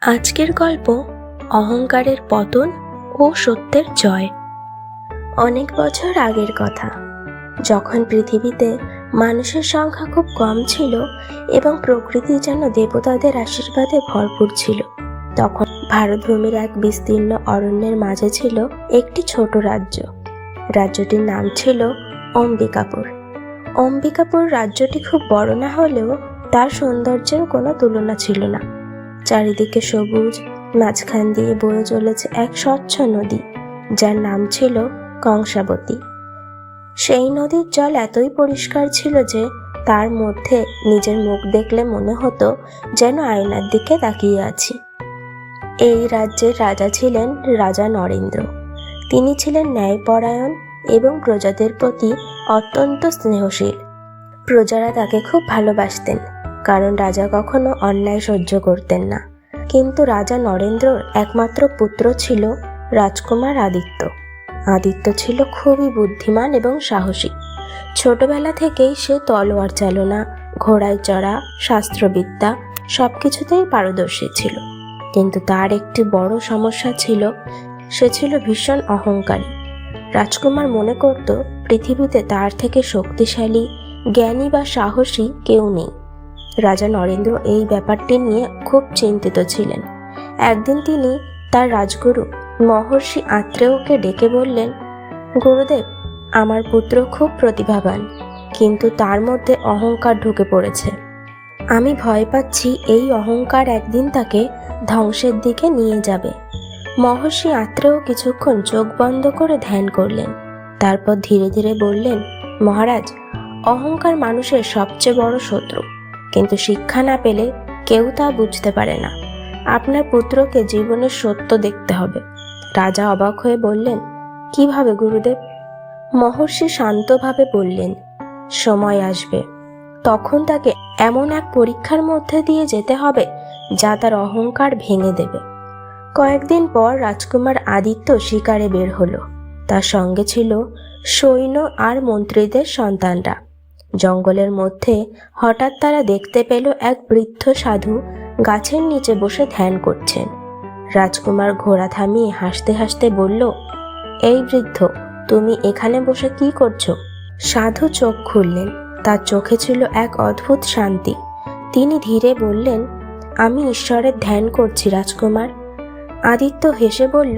আজকের গল্প অহংকারের পতন ও সত্যের জয়। অনেক বছর আগের কথা, যখন পৃথিবীতে মানুষের সংখ্যা খুব কম ছিল এবং প্রকৃতি যেন দেবতাদের আশীর্বাদে ভরপুর ছিল, তখন ভারতভূমির এক বিস্তীর্ণ অরণ্যের মাঝে ছিল একটি ছোট রাজ্য। রাজ্যটির নাম ছিল অম্বিকাপুর। অম্বিকাপুর রাজ্যটি খুব বড় না হলেও তার সৌন্দর্যের কোনো তুলনা ছিল না। চারিদিকে সবুজ, মাঝখান দিয়ে বয়ে চলেছে এক স্বচ্ছ নদী, যার নাম ছিল কংসাবতী। সেই নদীর জল এতই পরিষ্কার ছিল যে তার মধ্যে নিজের মুখ দেখলে মনে হতো যেন আয়নার দিকে তাকিয়ে আছি। এই রাজ্যের রাজা ছিলেন রাজা নরেন্দ্র। তিনি ছিলেন ন্যায়পরায়ণ এবং প্রজাদের প্রতি অত্যন্ত স্নেহশীল। প্রজারা তাকে খুব ভালোবাসতেন, কারণ রাজা কখনো অন্যায় সহ্য করতেন না। কিন্তু রাজা নরেন্দ্রর একমাত্র পুত্র ছিল রাজকুমার আদিত্য। আদিত্য ছিল খুবই বুদ্ধিমান এবং সাহসী। ছোটবেলা থেকেই সে তলোয়ার চালনা, ঘোড়ায় চড়া, শাস্ত্রবিদ্যা সবকিছুতেই পারদর্শী ছিল। কিন্তু তার একটি বড় সমস্যা ছিল, সে ছিল ভীষণ অহংকারী। রাজকুমার মনে করত পৃথিবীতে তার থেকে শক্তিশালী, জ্ঞানী বা সাহসী কেউ নেই। রাজা নরেন্দ্র এই ব্যাপারটি নিয়ে খুব চিন্তিত ছিলেন। একদিন তিনি তার রাজগুরু মহর্ষি আত্রেয়কে ডেকে বললেন, গুরুদেব, আমার পুত্র খুব প্রতিভাবান, কিন্তু তার মধ্যে অহংকার ঢুকে পড়েছে। আমি ভয় পাচ্ছি এই অহংকার একদিন তাকে ধ্বংসের দিকে নিয়ে যাবে। মহর্ষি আত্রেয় কিছুক্ষণ চোখ বন্ধ করে ধ্যান করলেন। তারপর ধীরে ধীরে বললেন, মহারাজ, অহংকার মানুষের সবচেয়ে বড় শত্রু, কিন্তু শিক্ষা না পেলে কেউ তা বুঝতে পারে না। আপনার পুত্রকে জীবনের সত্য দেখতে হবে। রাজা অবাক হয়ে বললেন, কিভাবে গুরুদেব? মহর্ষি শান্তভাবে বললেন, সময় আসবে, তখন তাকে এমন এক পরীক্ষার মধ্যে দিয়ে যেতে হবে যা তার অহংকার ভেঙে দেবে। কয়েকদিন পর রাজকুমার আদিত্য শিকারে বের হলো। তার সঙ্গে ছিল সৈন্য আর মন্ত্রীদের সন্তানরা। জঙ্গলের মধ্যে হঠাৎ তারা দেখতে পেল এক বৃদ্ধ সাধু গাছের নিচে বসে ধ্যান করছেন। রাজকুমার ঘোড়া থামিয়ে হাসতে হাসতে বলল, এই বৃদ্ধ, তুমি এখানে বসে কি করছো? সাধু চোখ খুললেন। তার চোখে ছিল এক অদ্ভুত শান্তি। তিনি ধীরে বললেন, আমি ঈশ্বরের ধ্যান করছি রাজকুমার। আদিত্য হেসে বলল,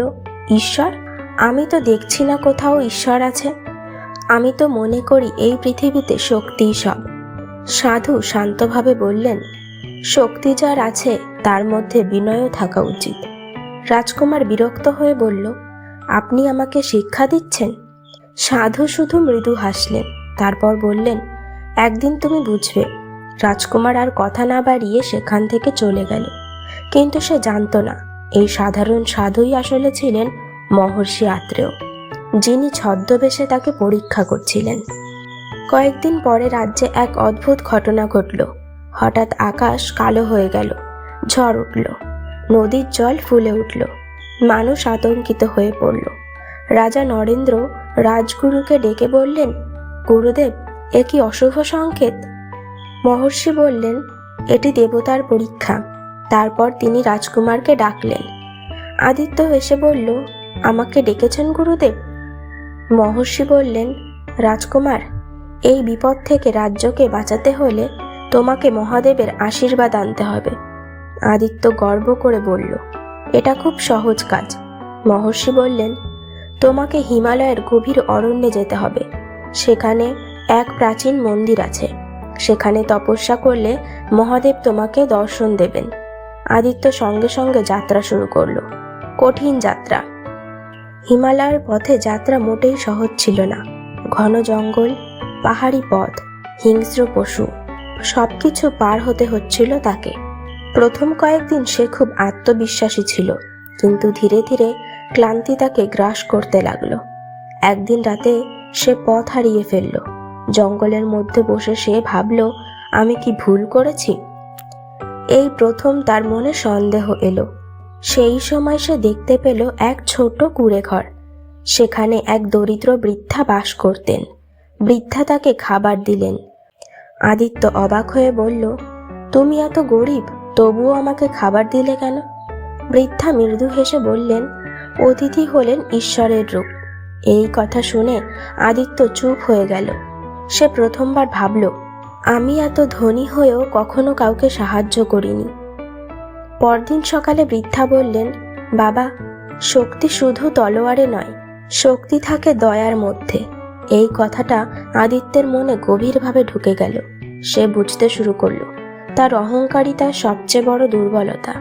ঈশ্বর? আমি তো দেখছি না কোথাও ঈশ্বর আছে। আমি তো মনে করি এই পৃথিবীতে শক্তিই সব। সাধু শান্তভাবে বললেন, শক্তি যার আছে তার মধ্যে বিনয়ও থাকা উচিত। রাজকুমার বিরক্ত হয়ে বলল, আপনি আমাকে শিক্ষা দিচ্ছেন? সাধু শুধু মৃদু হাসলেন। তারপর বললেন, একদিন তুমি বুঝবে। রাজকুমার আর কথা না বাড়িয়ে সেখান থেকে চলে গেল। কিন্তু সে জানত না, এই সাধারণ সাধুই আসলে ছিলেন মহর্ষি আত্রেয়, যিনি ছদ্মবেশে তাকে পরীক্ষা করছিলেন। কয়েকদিন পরে রাজ্যে এক অদ্ভুত ঘটনা ঘটল। হঠাৎ আকাশ কালো হয়ে গেল, ঝড় উঠল, নদীর জল ফুলে উঠল। মানুষ আতঙ্কিত হয়ে পড়ল। রাজা নরেন্দ্র রাজগুরুকে ডেকে বললেন, গুরুদেব, এ কি অশুভ সংকেত? মহর্ষি বললেন, এটি দেবতার পরীক্ষা। তারপর তিনি রাজকুমারকে ডাকলেন। আদিত্য এসে বলল, আমাকে ডেকেছেন গুরুদেব? মহর্ষি বললেন, রাজকুমার, এই বিপদ থেকে রাজ্যকে বাঁচাতে হলে তোমাকে মহাদেবের আশীর্বাদ আনতে হবে। আদিত্য গর্ব করে বলল, এটা খুব সহজ কাজ। মহর্ষি বললেন, তোমাকে হিমালয়ের গভীর অরণ্যে যেতে হবে। সেখানে এক প্রাচীন মন্দির আছে। সেখানে তপস্যা করলে মহাদেব তোমাকে দর্শন দেবেন। আদিত্য সঙ্গে সঙ্গে যাত্রা শুরু করলো। কঠিন যাত্রা। হিমালয়ের পথে যাত্রা মোটেই সহজ ছিল না। ঘন জঙ্গল, পাহাড়ি পথ, হিংস্র পশু, সবকিছু পার হতে হচ্ছিল তাকে। প্রথম কয়েকদিন সে খুব আত্মবিশ্বাসী ছিল, কিন্তু ধীরে ধীরে ক্লান্তি তাকে গ্রাস করতে লাগলো। একদিন রাতে সে পথ হারিয়ে ফেলল। জঙ্গলের মধ্যে বসে সে ভাবল, আমি কি ভুল করেছি? এই প্রথম তার মনে সন্দেহ এলো। সেই সময় সে দেখতে পেল এক ছোট কুঁড়ে ঘর। সেখানে এক দরিদ্র বৃদ্ধা বাস করতেন। বৃদ্ধা তাকে খাবার দিলেন। আদিত্য অবাক হয়ে বলল, তুমি এত গরিব, তবুও আমাকে খাবার দিলে কেন? বৃদ্ধা মৃদু হেসে বললেন, অতিথি হলেন ঈশ্বরের রূপ। এই কথা শুনে আদিত্য চুপ হয়ে গেল। সে প্রথমবার ভাবল, আমি এত ধনী হয়েও কখনো কাউকে সাহায্য করিনি। পরদিন সকালে বৃদ্ধা বললেন, বাবা, শক্তি শুধু তলোয়ারে নয়, শক্তি থাকে দয়ার মধ্যে। এই কথাটা আদিত্যের মনে গভীরভাবে ঢুকে গেল। সে বুঝতে শুরু করলো তার অহংকারই তার সবচেয়ে বড় দুর্বলতা।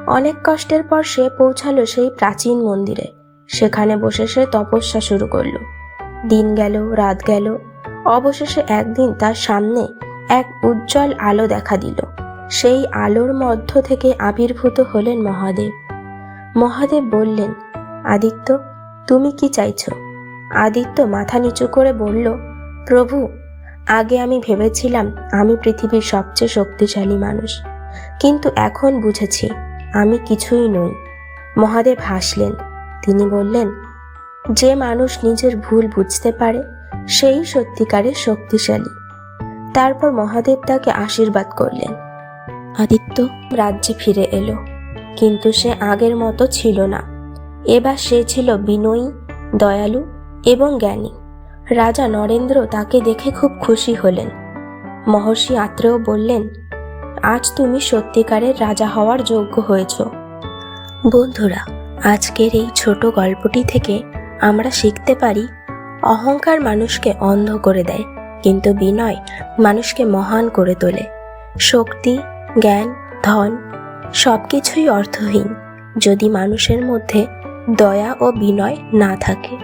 অনেক কষ্টের পর সে পৌঁছালো সেই প্রাচীন মন্দিরে। সেখানে বসে সে তপস্যা শুরু করলো। দিন গেল, রাত গেল, অবশেষে একদিন তার সামনে এক উজ্জ্বল আলো দেখা দিল। সেই আলোর মধ্য থেকে আবির্ভূত হলেন মহাদেব। মহাদেব বললেন, আদিত্য, তুমি কি চাইছো? আদিত্য মাথা নিচু করে বলল, প্রভু, আগে আমি ভেবেছিলাম আমি পৃথিবীর সবচেয়ে শক্তিশালী মানুষ, কিন্তু এখন বুঝেছি আমি কিছুই নই। মহাদেব হাসলেন। তিনি বললেন, যে মানুষ নিজের ভুল বুঝতে পারে সেই সত্যিকারের শক্তিশালী। তারপর মহাদেব তাকে আশীর্বাদ করলেন। আদিত্য রাজ্যে ফিরে এলো, কিন্তু সে আগের মতো ছিল না। এবার সে ছিল বিনয়ী, দয়ালু এবং জ্ঞানী। রাজা নরেন্দ্র তাকে দেখে খুব খুশি হলেন। মহর্ষি আত্রেয় বললেন, আজ তুমি সত্যিকারের রাজা হওয়ার যোগ্য হয়েছ। বন্ধুরা, আজকের এই ছোট গল্পটি থেকে আমরা শিখতে পারি, অহংকার মানুষকে অন্ধ করে দেয়, কিন্তু বিনয় মানুষকে মহান করে তোলে। শক্তি, জ্ঞান, ধন সবকিছুই অর্থহীন যদি মানুষের মধ্যে দয়া ও বিনয় না থাকে।